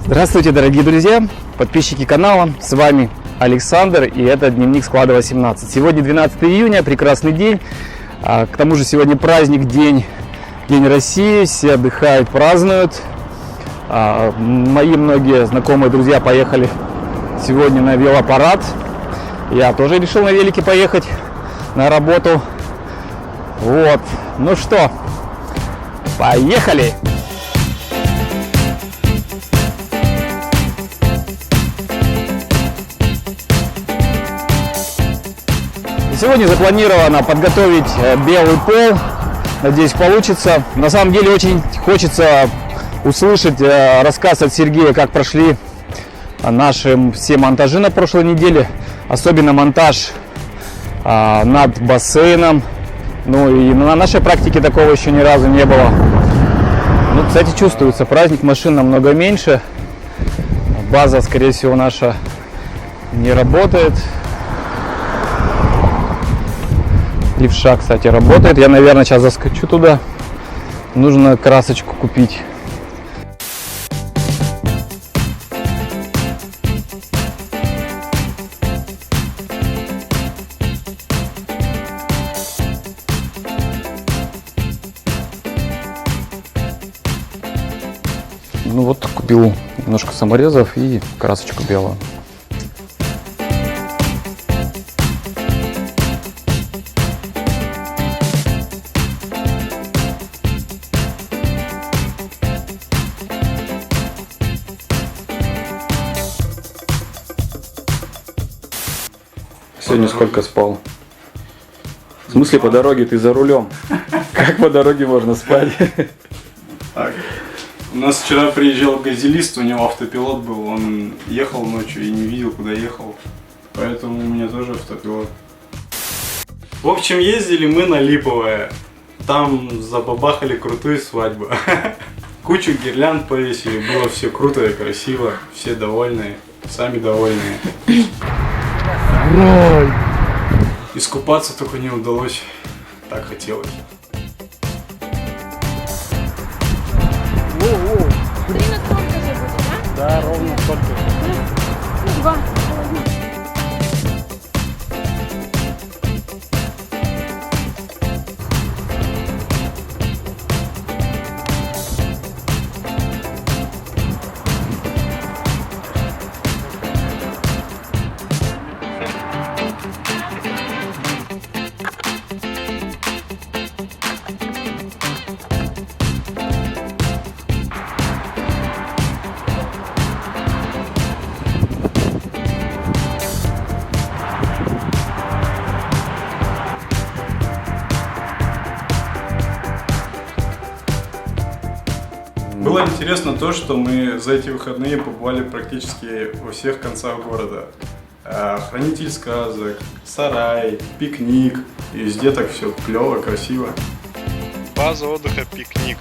Здравствуйте, дорогие друзья, подписчики канала, с вами Александр, и это дневник склада 18. Сегодня 12 июня, прекрасный день, к тому же сегодня праздник, День России, все отдыхают, празднуют. Мои многие знакомые друзья поехали сегодня на велопарад, я тоже решил на велике поехать на работу. Вот, ну что, поехали! Сегодня запланировано подготовить белый пол. Надеюсь, получится. На самом деле очень хочется услышать рассказ от Сергея, как прошли наши все монтажи на прошлой неделе. Особенно монтаж над бассейном. Ну и на нашей практике такого еще ни разу не было. Ну, кстати, чувствуется праздник, машин намного меньше. База, скорее всего, наша не работает. Левша, кстати, работает. Я, наверное, сейчас заскочу туда. Нужно красочку купить. Ну вот, купил немножко саморезов и красочку белую. Сегодня сколько спал? В смысле, по дороге ты за рулем? Как по дороге можно спать? Так. У нас вчера приезжал газелист, у него автопилот был, он ехал ночью и не видел, куда ехал, поэтому у меня тоже автопилот. В общем, ездили мы на Липовое, там забабахали крутую свадьбу. Кучу гирлянд повесили, было все круто и красиво, все довольные, сами довольные. Искупаться только не удалось, так хотелось. Время сколько же будет, да? Да, ровно столько. Ну, 2. Было интересно то, что мы за эти выходные побывали практически во всех концах города. Хранитель сказок, сарай, пикник. И везде так все клево, красиво. База отдыха «Пикник».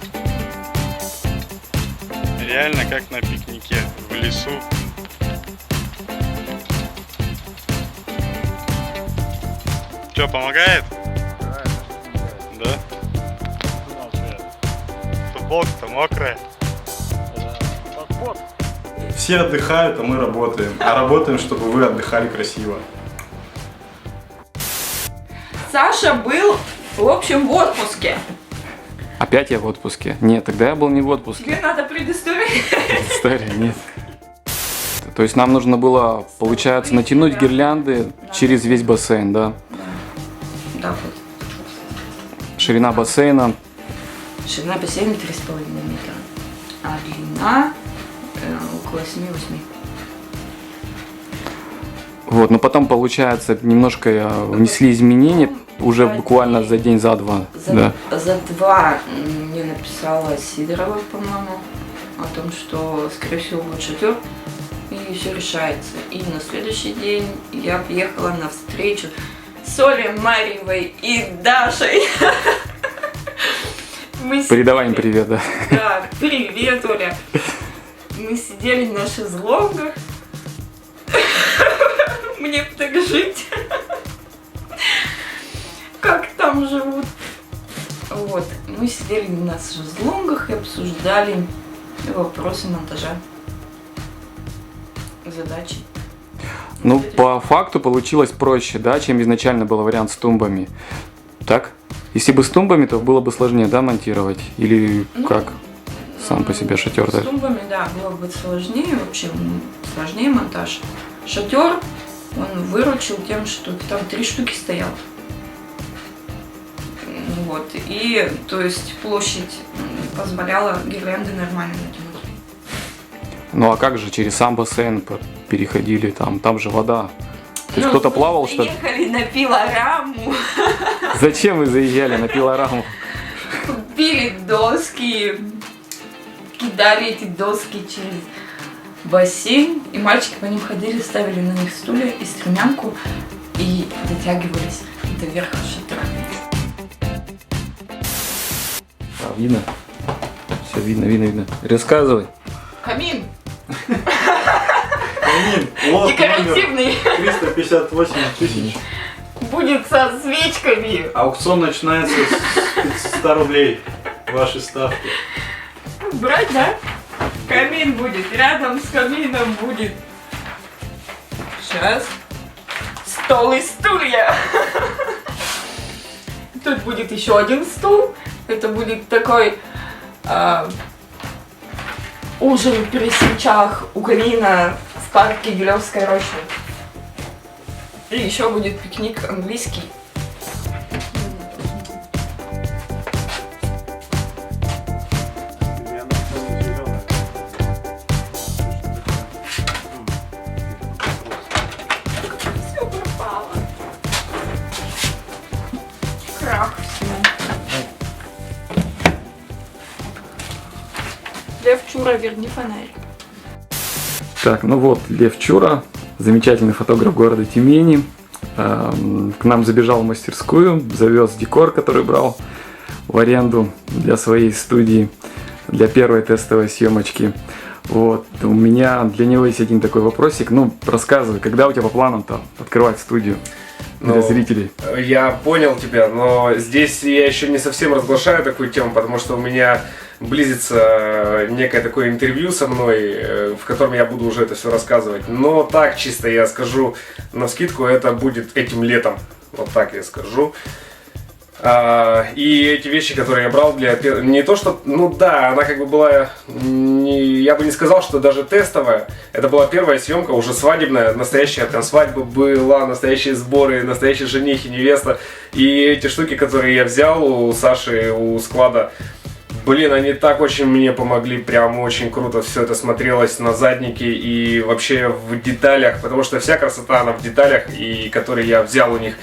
Реально как на пикнике в лесу. Что, помогает? Да? Футболка-то мокрая. Все отдыхают, а мы работаем. А работаем, чтобы вы отдыхали красиво. Саша был, в общем, в отпуске. Опять я в отпуске? Нет, тогда я был не в отпуске. Тебе надо предысторию. История, нет. То есть нам нужно было, получается, натянуть гирлянды через весь бассейн, да? Да, вот. Ширина бассейна. Ширина бассейна 3,5 метра, а длина около 7-8. Вот, но потом, получается, немножко внесли изменения, уже буквально за день, за два. Да. За 2 мне написала Сидорова, по-моему, о том, что, скорее всего, будет шофер, и все решается. И на следующий день я приехала на встречу с Олей, Марьевой и Дашей. Передавай им привет, да. Да, привет, Оля. Мы сидели на шезлонгах. Мне так жить. Как там живут. Вот, мы сидели на шезлонгах и обсуждали вопросы монтажа, задачи. Ну, по факту получилось проще, да, чем изначально был вариант с тумбами. Так? Если бы с тумбами, то было бы сложнее, да, монтировать? Или как? Сам по себе шатер, да? С тумбами, да, было бы сложнее, вообще сложнее монтаж. Шатер он выручил тем, что там 3 штуки стояло. Вот, и, то есть, площадь позволяла гирлянды нормально натянуть. Ну, а как же через сам бассейн переходили? Там же вода. То есть кто-то плавал, что ли? Ехали на пилораму, Зачем вы заезжали на пилораму? купили доски, кидали эти доски через бассейн, и мальчики по ним ходили, ставили на них стулья и стремянку, и дотягивались до верха шатра. Видно? Все видно. Рассказывай. Камин Вот декоративный, 358 тысяч. будет со свечками. Аукцион начинается с 100 рублей. Ваши ставки. Брать, да? Камин будет, рядом с камином будет. Сейчас. Стол и стулья. Тут будет еще один стул. Это будет такой ужин при свечах у камина в парке Гилевской рощи. И еще будет пикник английский. Все пропало. Крах всему. Лев Чура, верни фонарик. Так, ну вот, Лев Чура, замечательный фотограф города Тюмени. К нам забежал в мастерскую, завез декор, который брал в аренду для своей студии, для первой тестовой съемочки. Вот, у меня для него есть один такой вопросик. Ну, рассказывай, когда у тебя по планам-то открывать студию для зрителей? Я понял тебя, но здесь я еще не совсем разглашаю такую тему, потому что у меня близится некое такое интервью со мной, в котором я буду уже это все рассказывать. Но так чисто я скажу навскидку, это будет этим летом. Вот так я скажу. И эти вещи, которые я брал для... Не то, что... Ну да, она как бы была... Я бы не сказал, что даже тестовая. Это была первая съемка, уже свадебная, настоящая прям свадьба была, настоящие сборы, настоящий жених и невеста. И эти штуки, которые я взял у Саши, у склада, блин, они так очень мне помогли, прям очень круто все это смотрелось на заднике и вообще в деталях, потому что вся красота, она в деталях, и которые я взял у них,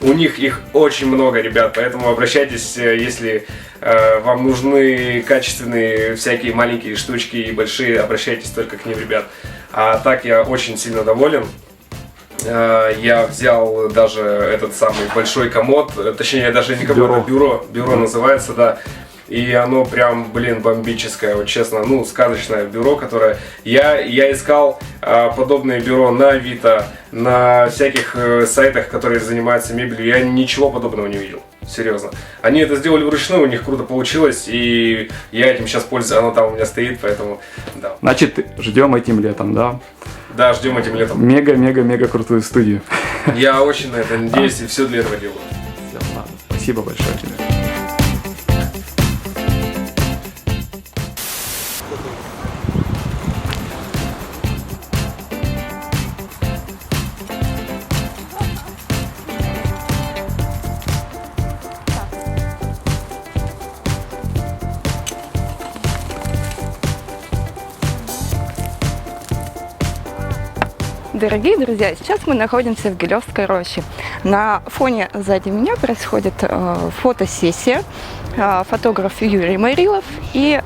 у них их очень много, ребят, поэтому обращайтесь, если вам нужны качественные всякие маленькие штучки и большие, обращайтесь только к ним, ребят. А так я очень сильно доволен. Я взял даже этот самый большой комод, точнее даже не комод, а бюро называется, да. И оно прям, блин, бомбическое, вот честно, ну, сказочное бюро, которое... Я искал подобное бюро на Авито, на всяких сайтах, которые занимаются мебелью, я ничего подобного не видел, серьезно. Они это сделали вручную, у них круто получилось, и я этим сейчас пользуюсь, оно там у меня стоит, поэтому, да. Значит, ждем этим летом, да? Да, ждем этим летом. Мега-мега-мега крутую студию. Я очень на это надеюсь и все для этого делаю. Спасибо большое тебе. Дорогие друзья, сейчас мы находимся в Гилевской роще. На фоне сзади меня происходит фотосессия. Фотограф Юрий Марилов. И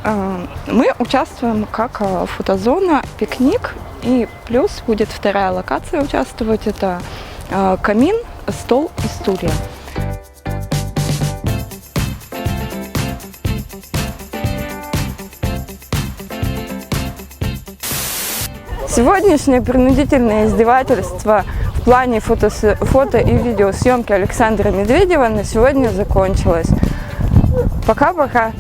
мы участвуем как фотозона «Пикник». И плюс будет вторая локация участвовать. Это камин, стол и стулья. Сегодняшнее принудительное издевательство в плане фото и видеосъемки Александра Медведева на сегодня закончилось. Пока-пока.